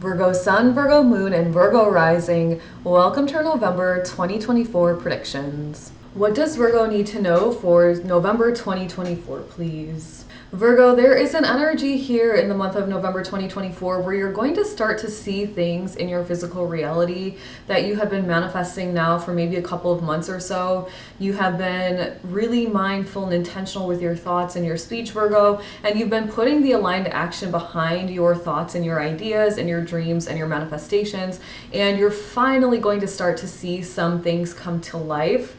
Virgo Sun, Virgo Moon, and Virgo Rising. Welcome to our November 2024 predictions. What does Virgo need to know for November 2024, please? Virgo, there is an energy here in the month of November 2024 where you're going to start to see things in your physical reality that you have been manifesting now for maybe a couple of months or so. You have been really mindful and intentional with your thoughts and your speech, Virgo, and you've been putting the aligned action behind your thoughts and your ideas and your dreams and your manifestations, and you're finally going to start to see some things come to life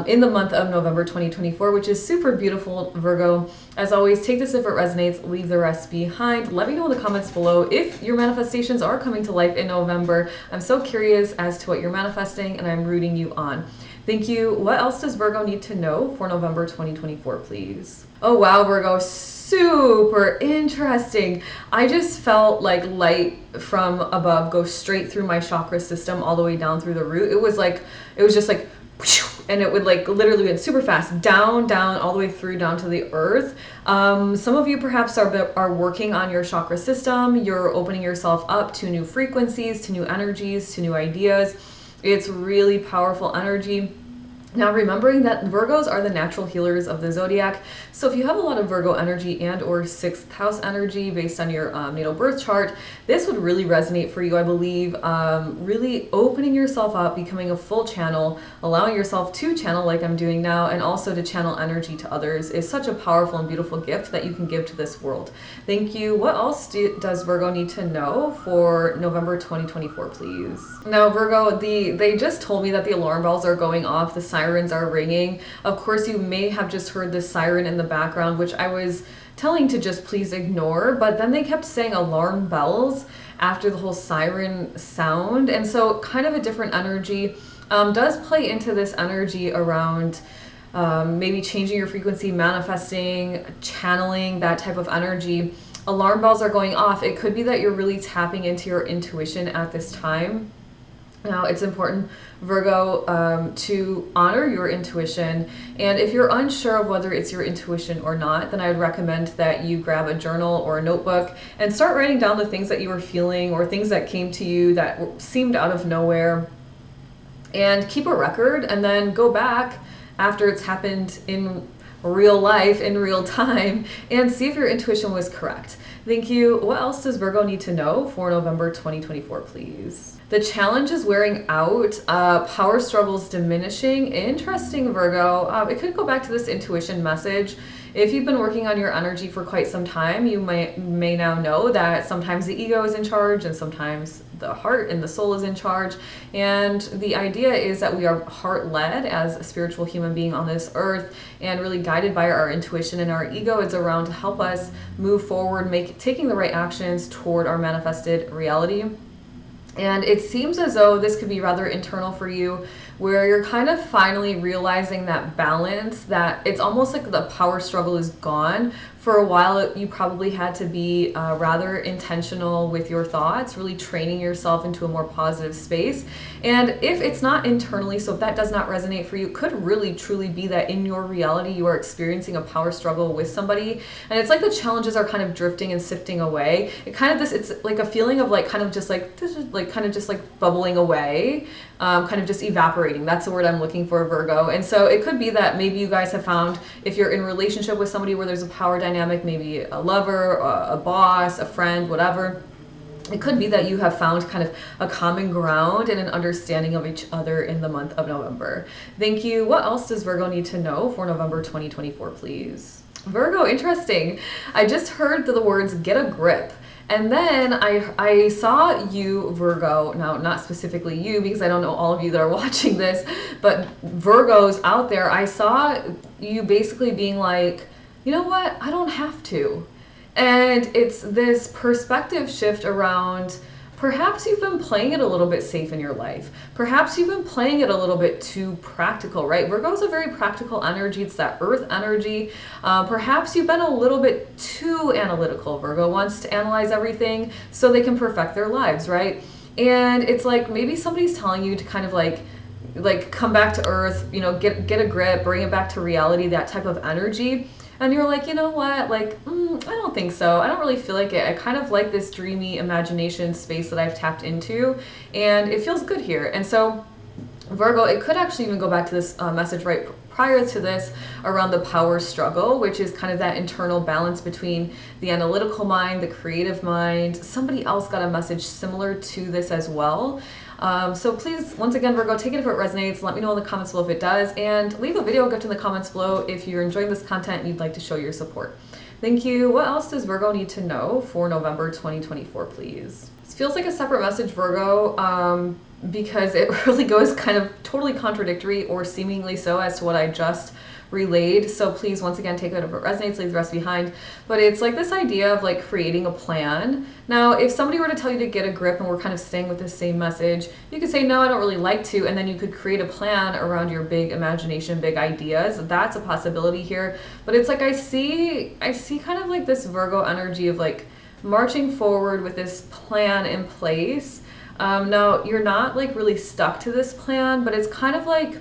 in the month of November 2024, which is super beautiful, Virgo. As always, take this if it resonates, leave the rest behind. Let me know in the comments below if your manifestations are coming to life in November. I'm so curious as to what you're manifesting, and I'm rooting you on. Thank you. What else does Virgo need to know for November 2024, please? Oh, wow, Virgo. Super interesting. I just felt like light from above go straight through my chakra system all the way down through the root. It was just like, and it would like literally went super fast down all the way through down to the earth. Some of you perhaps are working on your chakra system. You're opening yourself up to new frequencies, to new energies, to new ideas. It's really powerful energy. Now, remembering that Virgos are the natural healers of the zodiac. So if you have a lot of Virgo energy and or sixth house energy based on your natal birth chart, this would really resonate for you, I believe. Really opening yourself up, becoming a full channel, allowing yourself to channel like I'm doing now, and also to channel energy to others is such a powerful and beautiful gift that you can give to this world. Thank you. What else does Virgo need to know for November 2024, please? Now, Virgo, they just told me that the alarm bells are going off, the sirens are ringing. Of course, you may have just heard this siren in the background, which I was telling to just please ignore, but then they kept saying alarm bells after the whole siren sound, and so kind of a different energy does play into this energy around maybe changing your frequency, manifesting, channeling, that type of energy. Alarm bells are going off. It could be that you're really tapping into your intuition at this time. Now, it's important, Virgo, to honor your intuition. And if you're unsure of whether it's your intuition or not, then I would recommend that you grab a journal or a notebook and start writing down the things that you were feeling or things that came to you that seemed out of nowhere. And keep a record and then go back after it's happened in real life, in real time, and see if your intuition was correct. Thank you. What else does Virgo need to know for November 2024, please? The challenge is wearing out, power struggles diminishing. Interesting, Virgo. It could go back to this intuition message. If you've been working on your energy for quite some time, you may now know that sometimes the ego is in charge and sometimes the heart and the soul is in charge. And the idea is that we are heart-led as a spiritual human being on this earth and really guided by our intuition, and our ego is around to help us move forward, taking the right actions toward our manifested reality. And it seems as though this could be rather internal for you, where you're kind of finally realizing that balance, that it's almost like the power struggle is gone. For a while, you probably had to be rather intentional with your thoughts, really training yourself into a more positive space. And if it's not internally, so if that does not resonate for you, it could really truly be that in your reality, you are experiencing a power struggle with somebody. And it's like the challenges are kind of drifting and sifting away. It's like a feeling of like, kind of just like bubbling away, kind of just evaporating. That's the word I'm looking for, Virgo. And so it could be that maybe you guys have found, if you're in a relationship with somebody where there's a power dynamic, maybe a lover, a boss, a friend, whatever, it could be that you have found kind of a common ground and an understanding of each other in the month of November. Thank you. What else does Virgo need to know for November 2024, please? Virgo, interesting. I just heard the words get a grip. And then I saw you, Virgo, now not specifically you because I don't know all of you that are watching this, but Virgos out there, I saw you basically being like, you know what, I don't have to. And it's this perspective shift around, perhaps you've been playing it a little bit safe in your life. Perhaps you've been playing it a little bit too practical, right? Virgo is a very practical energy. It's that earth energy. Perhaps you've been a little bit too analytical. Virgo wants to analyze everything so they can perfect their lives, right? And it's like maybe somebody's telling you to kind of like come back to earth, you know, get a grip, bring it back to reality, that type of energy. and you're like, you know what, like, I don't think so. I don't really feel like it. I kind of like this dreamy imagination space that I've tapped into, and it feels good here. And so, Virgo, it could actually even go back to this message right prior to this around the power struggle, which is kind of that internal balance between the analytical mind, the creative mind. Somebody else got a message similar to this as well. So please, once again, Virgo, take it if it resonates. Let me know in the comments below if it does, and leave a video gift in the comments below if you're enjoying this content and you'd like to show your support. Thank you. What else does Virgo need to know for November 2024, please? This feels like a separate message, Virgo, because it really goes kind of totally contradictory or seemingly so as to what I just relayed. So please, once again, take it if it resonates, leave the rest behind. But it's like this idea of like creating a plan. Now, if somebody were to tell you to get a grip and we're kind of staying with the same message, you could say, no, I don't really like to. And then you could create a plan around your big imagination, big ideas. That's a possibility here. But it's like I see kind of like this Virgo energy of like marching forward with this plan in place. Now, you're not like really stuck to this plan, but it's kind of like,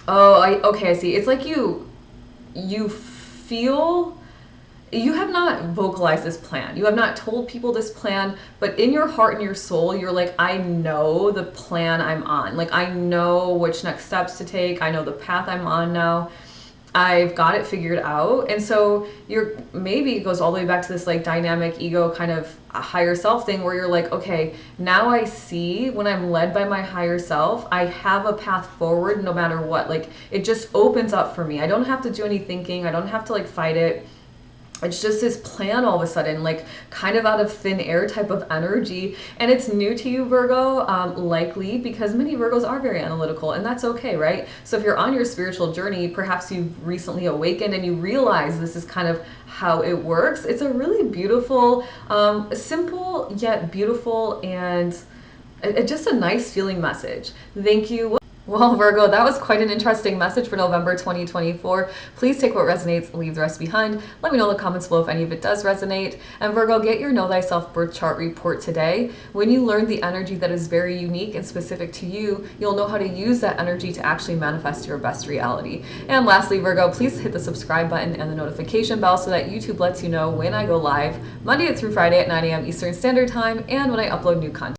okay, I see. It's like you feel, you have not vocalized this plan. You have not told people this plan, but in your heart and your soul, you're like, I know the plan I'm on. Like, I know which next steps to take. I know the path I'm on now. I've got it figured out. And so maybe it goes all the way back to this like dynamic ego kind of higher self thing where you're like, okay, now I see when I'm led by my higher self, I have a path forward no matter what. Like, it just opens up for me. I don't have to do any thinking. I don't have to like fight it. It's just this plan all of a sudden, like kind of out of thin air type of energy. And it's new to you, Virgo, likely because many Virgos are very analytical, and that's okay, right? So if you're on your spiritual journey, perhaps you've recently awakened and you realize this is kind of how it works. It's a really beautiful, simple yet beautiful, and just a nice feeling message. Thank you. Well, Virgo, that was quite an interesting message for November 2024. Please take what resonates, leave the rest behind. Let me know in the comments below if any of it does resonate. And Virgo, get your Know Thyself birth chart report today. When you learn the energy that is very unique and specific to you, you'll know how to use that energy to actually manifest your best reality. And lastly, Virgo, please hit the subscribe button and the notification bell so that YouTube lets you know when I go live Monday through Friday at 9 a.m. Eastern Standard Time and when I upload new content.